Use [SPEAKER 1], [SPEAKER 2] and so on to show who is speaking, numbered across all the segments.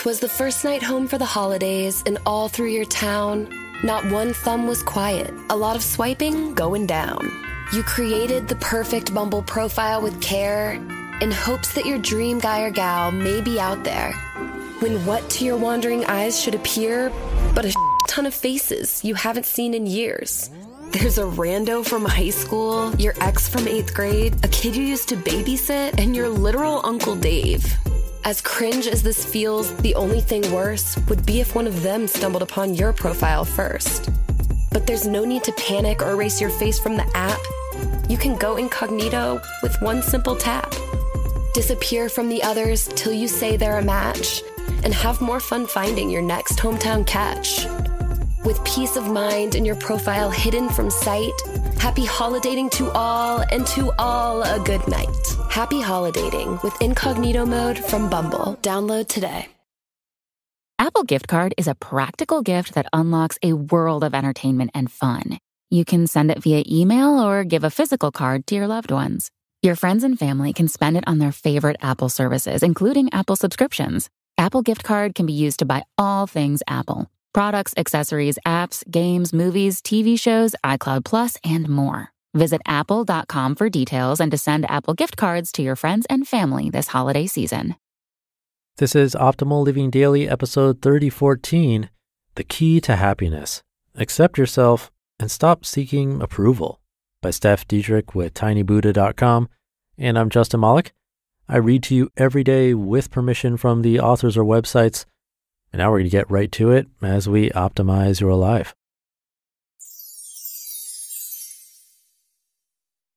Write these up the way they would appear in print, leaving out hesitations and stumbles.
[SPEAKER 1] 'Twas the first night home for the holidays, and all through your town, not one thumb was quiet, a lot of swiping going down. You created the perfect Bumble profile with care in hopes that your dream guy or gal may be out there. When what to your wandering eyes should appear but a ton of faces you haven't seen in years. There's a rando from high school, your ex from 8th grade, a kid you used to babysit, and your literal Uncle Dave. As cringe as this feels, the only thing worse would be if one of them stumbled upon your profile first. But there's no need to panic or erase your face from the app. You can go incognito with one simple tap. Disappear from the others till you say they're a match, and have more fun finding your next hometown catch. With peace of mind and your profile hidden from sight, happy holidating to all, and to all a good night. Happy holidating with incognito mode from Bumble. Download today.
[SPEAKER 2] Apple Gift Card is a practical gift that unlocks a world of entertainment and fun. You can send it via email or give a physical card to your loved ones. Your friends and family can spend it on their favorite Apple services, including Apple subscriptions. Apple Gift Card can be used to buy all things Apple. Products, accessories, apps, games, movies, TV shows, iCloud Plus, and more. Visit apple.com for details and to send Apple gift cards to your friends and family this holiday season.
[SPEAKER 3] This is Optimal Living Daily, episode 3014, The Key to Happiness. Accept yourself and stop seeking approval, by Steph Dittrich with tinybuddha.com. And I'm Justin Malik. I read to you every day with permission from the authors or websites. And now we're going to get right to it as we optimize your life.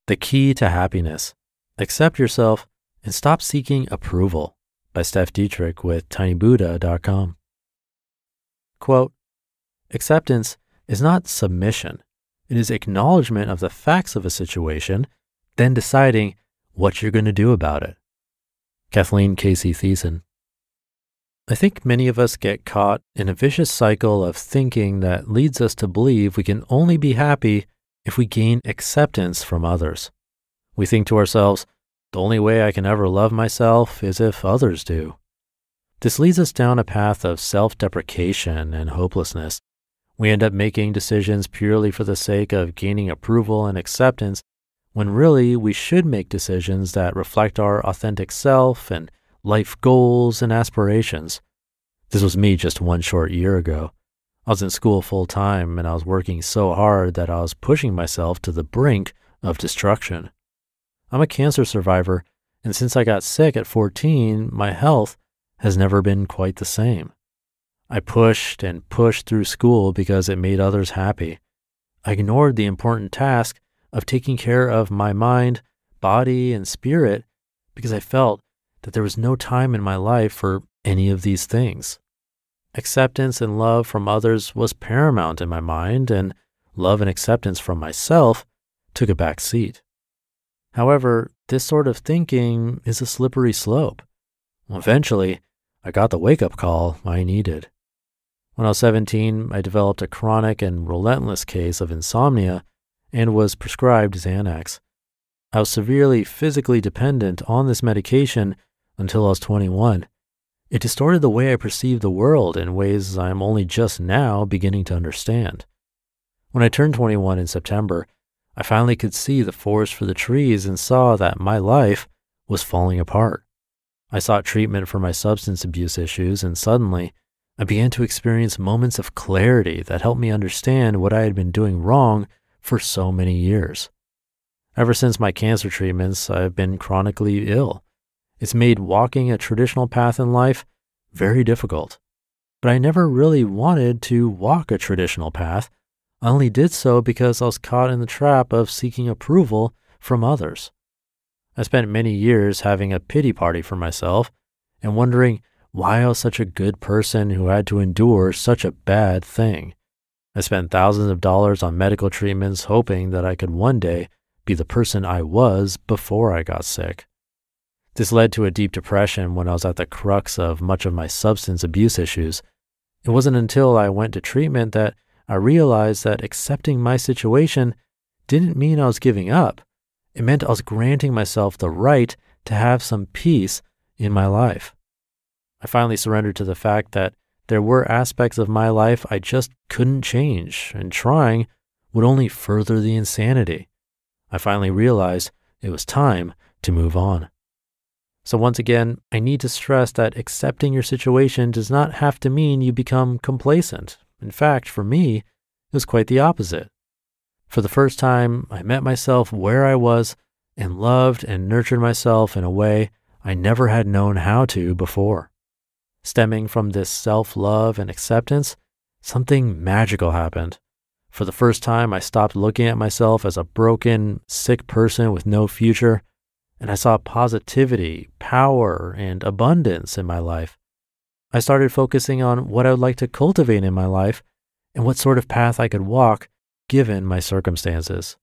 [SPEAKER 3] The Key to Happiness. Accept yourself and stop seeking approval, by Steph Dittrich with tinybuddha.com. Quote, acceptance is not submission. It is acknowledgement of the facts of a situation, then deciding what you're going to do about it. Kathleen Casey Thiessen. I think many of us get caught in a vicious cycle of thinking that leads us to believe we can only be happy if we gain acceptance from others. We think to ourselves, the only way I can ever love myself is if others do. This leads us down a path of self-deprecation and hopelessness. We end up making decisions purely for the sake of gaining approval and acceptance, when really we should make decisions that reflect our authentic self and life goals and aspirations. This was me just one short year ago. I was in school full time and I was working so hard that I was pushing myself to the brink of destruction. I'm a cancer survivor, and since I got sick at 14, my health has never been quite the same. I pushed and pushed through school because it made others happy. I ignored the important task of taking care of my mind, body, and spirit because I felt that there was no time in my life for any of these things. Acceptance and love from others was paramount in my mind, and love and acceptance from myself took a back seat. However, this sort of thinking is a slippery slope. Eventually, I got the wake-up call I needed. When I was 17, I developed a chronic and relentless case of insomnia and was prescribed Xanax. I was severely physically dependent on this medication until I was 21. It distorted the way I perceived the world in ways I'm only just now beginning to understand. When I turned 21 in September, I finally could see the forest for the trees and saw that my life was falling apart. I sought treatment for my substance abuse issues, and suddenly I began to experience moments of clarity that helped me understand what I had been doing wrong for so many years. Ever since my cancer treatments, I've been chronically ill. It's made walking a traditional path in life very difficult. But I never really wanted to walk a traditional path. I only did so because I was caught in the trap of seeking approval from others. I spent many years having a pity party for myself and wondering why I was such a good person who had to endure such a bad thing. I spent thousands of dollars on medical treatments hoping that I could one day be the person I was before I got sick. This led to a deep depression when I was at the crux of much of my substance abuse issues. It wasn't until I went to treatment that I realized that accepting my situation didn't mean I was giving up. It meant I was granting myself the right to have some peace in my life. I finally surrendered to the fact that there were aspects of my life I just couldn't change, and trying would only further the insanity. I finally realized it was time to move on. So once again, I need to stress that accepting your situation does not have to mean you become complacent. In fact, for me, it was quite the opposite. For the first time, I met myself where I was and loved and nurtured myself in a way I never had known how to before. Stemming from this self-love and acceptance, something magical happened. For the first time, I stopped looking at myself as a broken, sick person with no future, and I saw positivity, power, and abundance in my life. I started focusing on what I would like to cultivate in my life and what sort of path I could walk given my circumstances.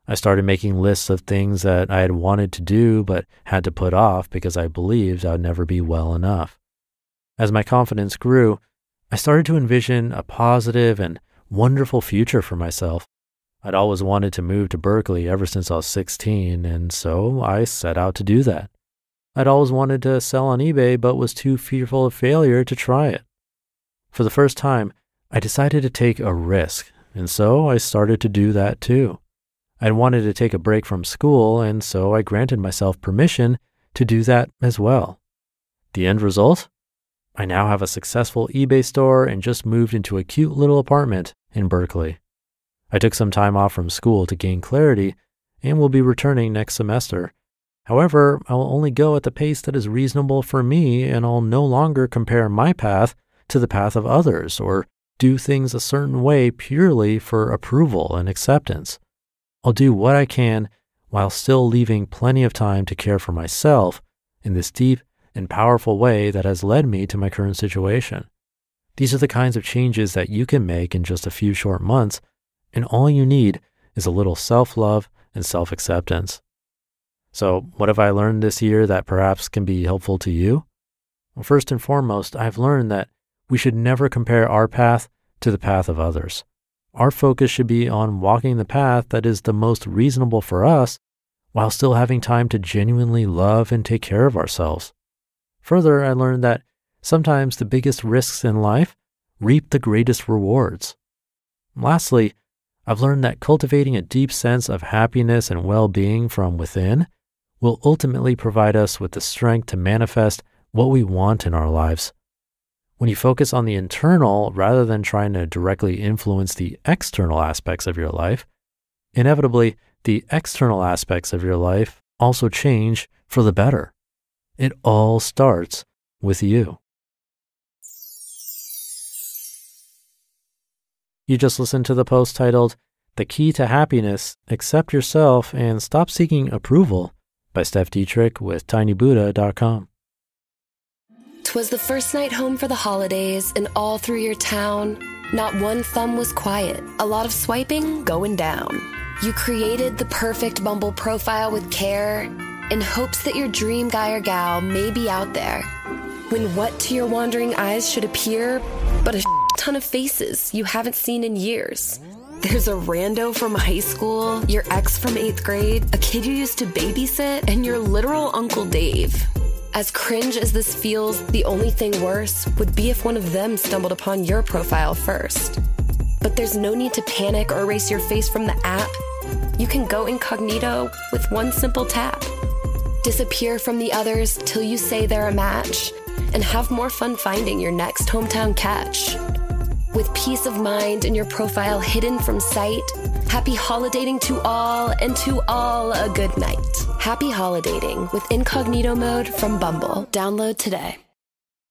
[SPEAKER 3] I started making lists of things that I had wanted to do but had to put off because I believed I would never be well enough. As my confidence grew, I started to envision a positive and wonderful future for myself. I'd always wanted to move to Berkeley ever since I was 16, and so I set out to do that. I'd always wanted to sell on eBay but was too fearful of failure to try it. For the first time, I decided to take a risk, and so I started to do that too. I'd wanted to take a break from school, and so I granted myself permission to do that as well. The end result? I now have a successful eBay store and just moved into a cute little apartment in Berkeley. I took some time off from school to gain clarity and will be returning next semester. However, I will only go at the pace that is reasonable for me, and I'll no longer compare my path to the path of others or do things a certain way purely for approval and acceptance. I'll do what I can while still leaving plenty of time to care for myself in this deep and powerful way that has led me to my current situation. These are the kinds of changes that you can make in just a few short months, and all you need is a little self-love and self-acceptance. So what have I learned this year that perhaps can be helpful to you? Well, first and foremost, I've learned that we should never compare our path to the path of others. Our focus should be on walking the path that is the most reasonable for us while still having time to genuinely love and take care of ourselves. Further, I learned that sometimes the biggest risks in life reap the greatest rewards. Lastly, I've learned that cultivating a deep sense of happiness and well-being from within will ultimately provide us with the strength to manifest what we want in our lives. When you focus on the internal rather than trying to directly influence the external aspects of your life, inevitably the external aspects of your life also change for the better. It all starts with you. You just listened to the post titled, "The Key to Happiness, Accept Yourself and Stop Seeking Approval" by Steph Dittrich with tinybuddha.com.
[SPEAKER 1] 'Twas the first night home for the holidays, and all through your town, not one thumb was quiet, a lot of swiping going down. You created the perfect Bumble profile with care in hopes that your dream guy or gal may be out there. When what to your wandering eyes should appear but a ton of faces you haven't seen in years. There's a rando from high school, your ex from 8th grade, a kid you used to babysit, and your literal Uncle Dave. As cringe as this feels, the only thing worse would be if one of them stumbled upon your profile first. But there's no need to panic or erase your face from the app. You can go incognito with one simple tap. Disappear from the others till you say they're a match, and have more fun finding your next hometown catch. With peace of mind and your profile hidden from sight, happy holidating to all, and to all a good night. Happy holidating with incognito mode from Bumble. Download today.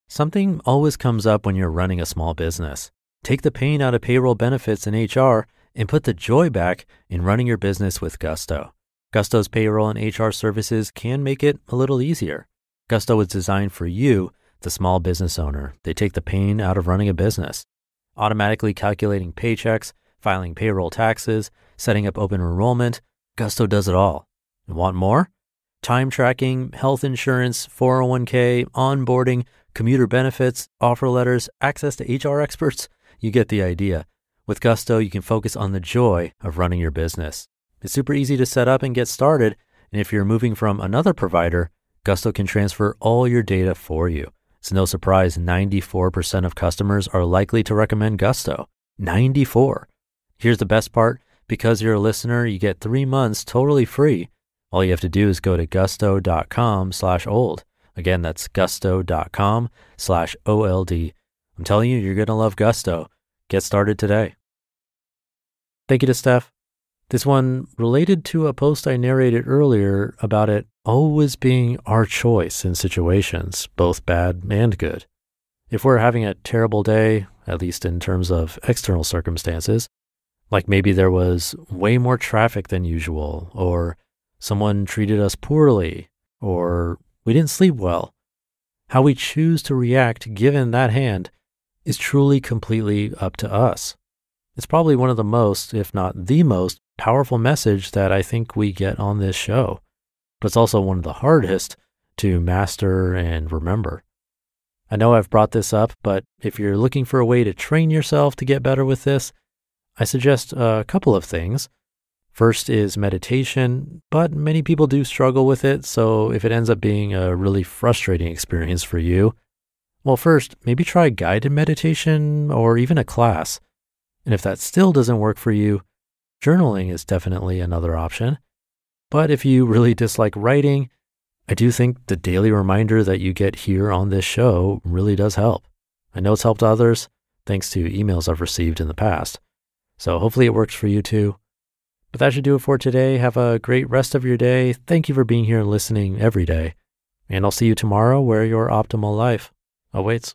[SPEAKER 3] Something always comes up when you're running a small business. Take the pain out of payroll benefits and HR and put the joy back in running your business with Gusto. Gusto's payroll and HR services can make it a little easier. Gusto is designed for you, the small business owner. They take the pain out of running a business. Automatically calculating paychecks, filing payroll taxes, setting up open enrollment, Gusto does it all. And want more? Time tracking, health insurance, 401k, onboarding, commuter benefits, offer letters, access to HR experts. You get the idea. With Gusto, you can focus on the joy of running your business. It's super easy to set up and get started. And if you're moving from another provider, Gusto can transfer all your data for you. It's no surprise 94% of customers are likely to recommend Gusto. 94. Here's the best part. Because you're a listener, you get 3 months totally free. All you have to do is go to gusto.com/old. Again, that's gusto.com/OLD. I'm telling you, you're going to love Gusto. Get started today. Thank you to Steph. This one related to a post I narrated earlier about it always being our choice in situations, both bad and good. If we're having a terrible day, at least in terms of external circumstances, like maybe there was way more traffic than usual, or someone treated us poorly, or we didn't sleep well, how we choose to react given that hand is truly completely up to us. It's probably one of the most, if not the most, powerful message that I think we get on this show, but it's also one of the hardest to master and remember. I know I've brought this up, but if you're looking for a way to train yourself to get better with this, I suggest a couple of things. First is meditation, but many people do struggle with it, so if it ends up being a really frustrating experience for you, well, first, maybe try guided meditation or even a class. And if that still doesn't work for you, journaling is definitely another option. But if you really dislike writing, I do think the daily reminder that you get here on this show really does help. I know it's helped others thanks to emails I've received in the past. So hopefully it works for you too. But that should do it for today. Have a great rest of your day. Thank you for being here and listening every day. And I'll see you tomorrow where your optimal life awaits.